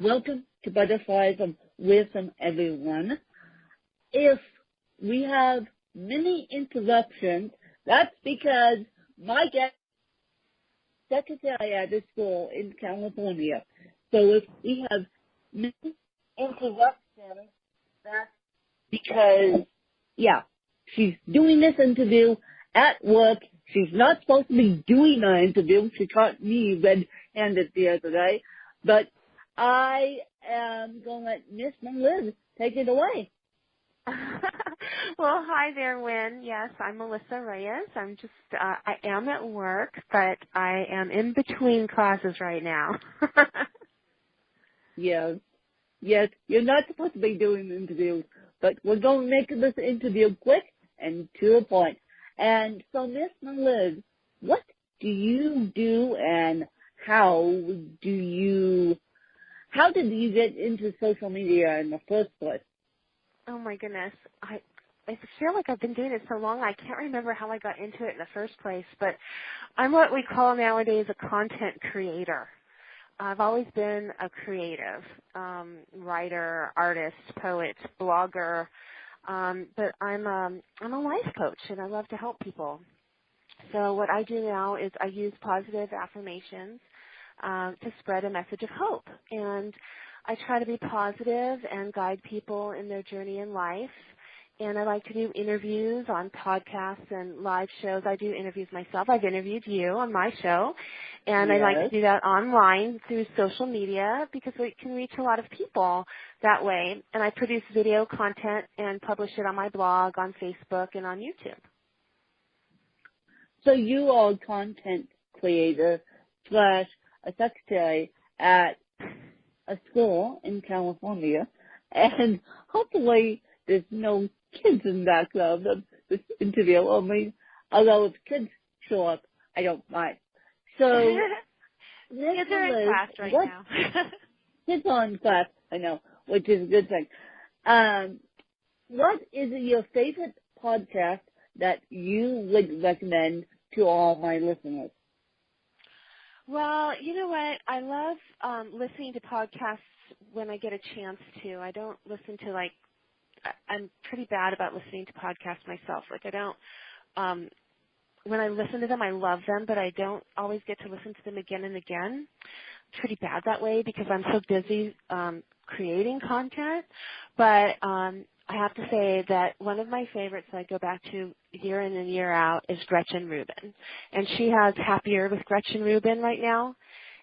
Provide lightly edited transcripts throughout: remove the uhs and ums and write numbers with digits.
Welcome to Butterflies of Wisdom, everyone. If we have many interruptions, that's because my guest secretary at the school in California. So if we have many interruptions, that's because, she's doing this interview at work. She's not supposed to be doing an interview. She caught me red-handed the other day. But I am going to let Miss Liz take it away. Well, hi there, Wynn. Yes, I'm Melissa Reyes. I am at work, but I am in between classes right now. Yes, you're not supposed to be doing interviews, but we're going to make this interview quick and to the point. And so, Miss Liz, what do you do and how did you get into social media in the first place? Oh, my goodness. I feel like I've been doing it so long, I can't remember how I got into it in the first place, but I'm what we call nowadays a content creator. I've always been a creative, writer, artist, poet, blogger, but I'm a life coach, and I love to help people. So what I do now is I use positive affirmations to spread a message of hope, and I try to be positive and guide people in their journey in life. And I like to do interviews on podcasts and live shows. I do interviews myself. I've interviewed you on my show. And Yes. I like to do that online through social media because we can reach a lot of people that way. And I produce video content and publish it on my blog, on Facebook, and on YouTube. So you are a content creator / a secretary at a school in California, and hopefully there's no kids in the background of this interview. Although if kids show up, I don't mind. So, kids are in class right now. Kids are in class, I know, which is a good thing. What is your favorite podcast that you would recommend to all my listeners? Well, you know what? I love listening to podcasts when I get a chance to. I don't listen to I'm pretty bad about listening to podcasts myself. When I listen to them, I love them, but I don't always get to listen to them again and again. Pretty bad that way because I'm so busy creating content. But I have to say that one of my favorites that I go back to year in and year out is Gretchen Rubin. And she has Happier with Gretchen Rubin right now.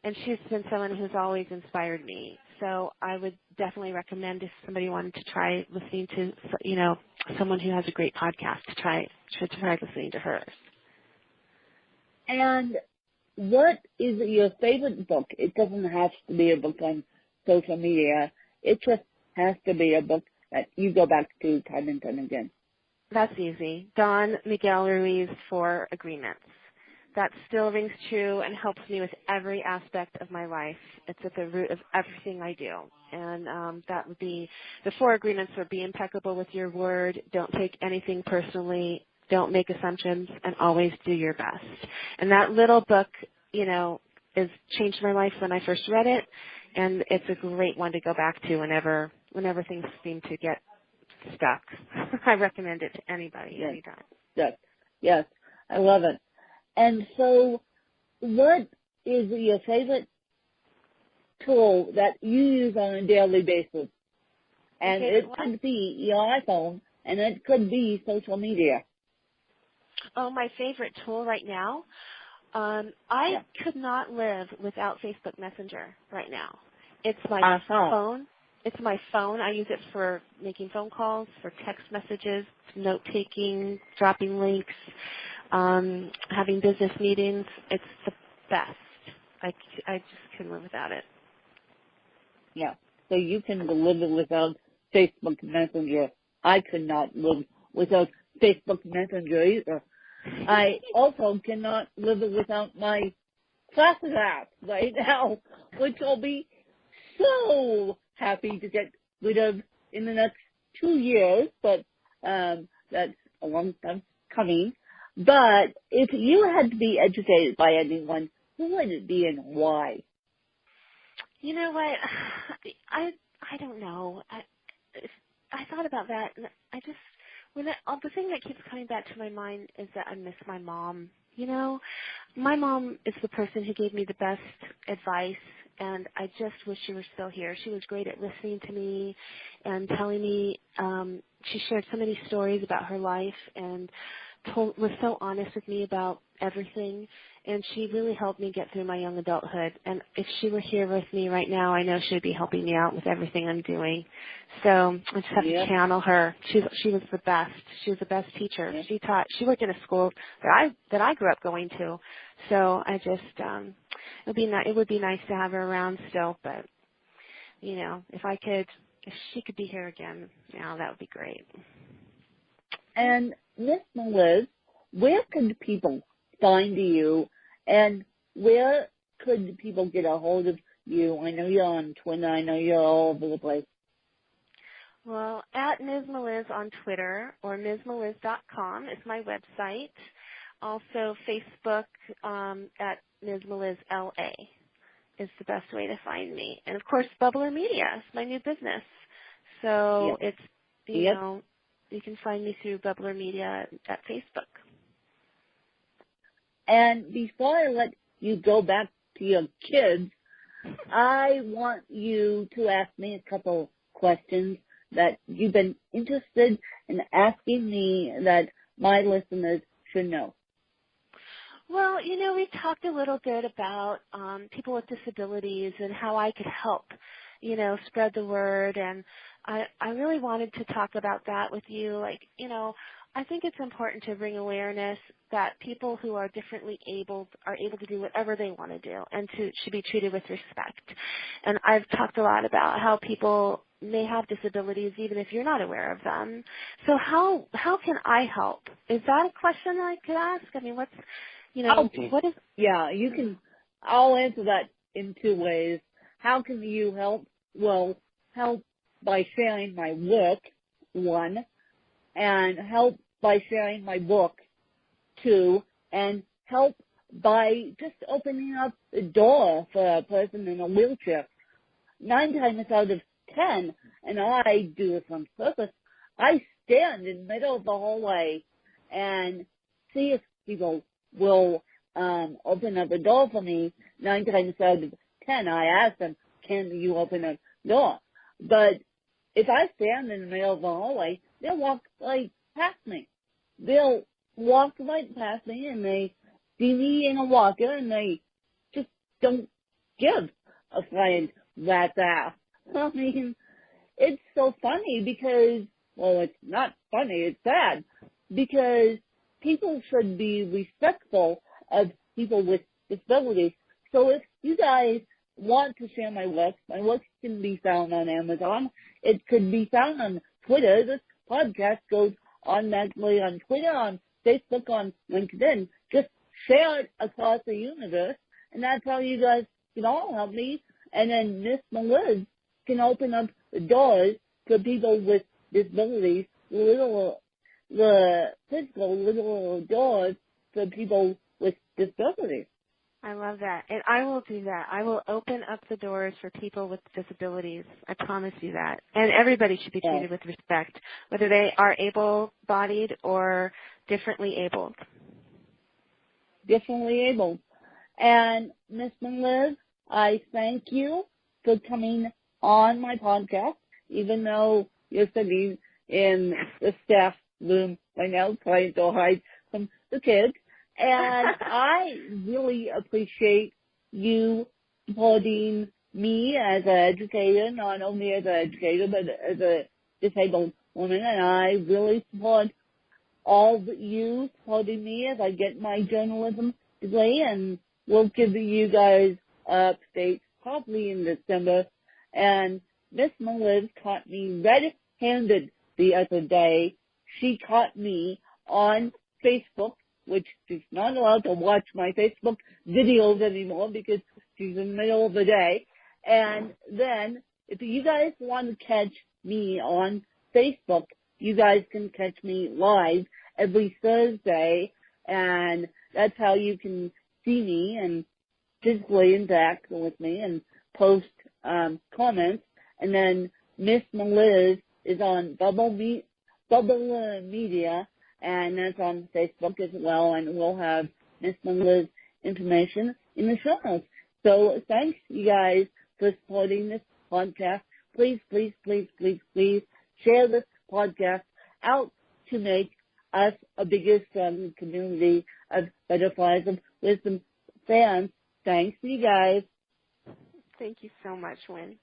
And she's been someone who's always inspired me. So I would definitely recommend if somebody wanted to try listening to, someone who has a great podcast to try listening to hers. And what is your favorite book? It doesn't have to be a book on social media. It just has to be a book that you go back to time and time again. That's easy. Don Miguel Ruiz's 4 Agreements. That still rings true and helps me with every aspect of my life. It's at the root of everything I do. And that would be, the 4 agreements would be impeccable with your word, don't take anything personally, don't make assumptions, and always do your best. And that little book, has changed my life when I first read it, and it's a great one to go back to whenever things seem to get stuck. I recommend it to anybody, anytime. Yes, I love it. And so what is your favorite tool that you use on a daily basis? And it could be your iPhone, and it could be social media. Oh, my favorite tool right now? I could not live without Facebook Messenger right now. It's my phone. It's my phone. I use it for making phone calls, for text messages, note-taking, dropping links, having business meetings. It's the best. I just couldn't live without it. Yeah. So you can live without Facebook Messenger. I could not live without Facebook Messenger either. I also cannot live without my classes app right now, which I'll be so happy to get rid of in the next 2 years, but that's a long time coming. But if you had to be educated by anyone, who would it be and why? You know what? I don't know. I thought about that, and I just the thing that keeps coming back to my mind is that I miss my mom. You know, my mom is the person who gave me the best advice, and I just wish she were still here. She was great at listening to me and telling me. She shared so many stories about her life and was so honest with me about everything. And she really helped me get through my young adulthood. And if she were here with me right now, I know she would be helping me out with everything I'm doing. So I just have to channel her. She was the best. She was the best teacher. Yep. She worked in a school that I grew up going to. So I just it would be nice to have her around still. But you know, if she could be here again now, that would be great. And Miss Liz, where could people find you, and where could people get a hold of you? I know you're on Twitter. I know you're all over the place. Well, at Ms. Meliz on Twitter, or MsMeliz.com is my website. Also, Facebook at Ms. Meliz LA is the best way to find me. And, of course, Bubbler Media is my new business. So it's, you know, you can find me through Bubbler Media at Facebook. And before I let you go back to your kids, I want you to ask me a couple questions that you've been interested in asking me that my listeners should know. Well, you know, we've talked a little bit about people with disabilities and how I could help, you know, spread the word. And I really wanted to talk about that with you. Like, you know, I think it's important to bring awareness that people who are differently abled are able to do whatever they want to do and should be treated with respect. And I've talked a lot about how people may have disabilities even if you're not aware of them. So how can I help? Is that a question I could ask? I mean, what is... Yeah, you can. I'll answer that in two ways. How can you help? Well, help by sharing my work, one, and help by sharing my book, two, and help by just opening up the door for a person in a wheelchair. 9 times out of 10, and I do this on purpose, I stand in the middle of the hallway and see if people will open up a door for me. 9 times out of 10, I ask them, can you open a door? But if I stand in the middle of the hallway, they'll walk right past me. They'll walk right past me, and they see me in a walker, and they just don't give a flying rat's ass. I mean, it's so funny because, well, it's not funny, it's sad, because people should be respectful of people with disabilities. So if you guys want to share my work can be found on Amazon. It could be found on Twitter. This podcast goes automatically on Twitter, on Facebook, on LinkedIn. Just share it across the universe, and that's how you guys can all help me. And then Miss Meliz can open up the doors for people with disabilities, the physical little doors for people with disabilities. I love that. And I will do that. I will open up the doors for people with disabilities. I promise you that. And everybody should be treated with respect, whether they are able-bodied or differently abled. Differently abled. And Miss Liz, I thank you for coming on my podcast, even though you're sitting in the staff room right now trying to hide from the kids. And I really appreciate you supporting me as an educator, not only as an educator, but as a disabled woman. And I really support all of you supporting me as I get my journalism degree. And we'll give you guys updates probably in December. And Miss Meliz caught me red-handed the other day. She caught me on Facebook, which she's not allowed to watch my Facebook videos anymore because she's in the middle of the day. And then, if you guys want to catch me on Facebook, you guys can catch me live every Thursday, and that's how you can see me and physically interact with me and post comments. And then Miss Meliz is on Bubble Media, and that's on Facebook as well. And we'll have Miss Meliz information in the show notes. So thanks, you guys, for supporting this podcast. Please, please, please, please, please share this podcast out to make us a bigger, stronger community of Butterflies of Wisdom fans. Thanks, you guys. Thank you so much, Wynn.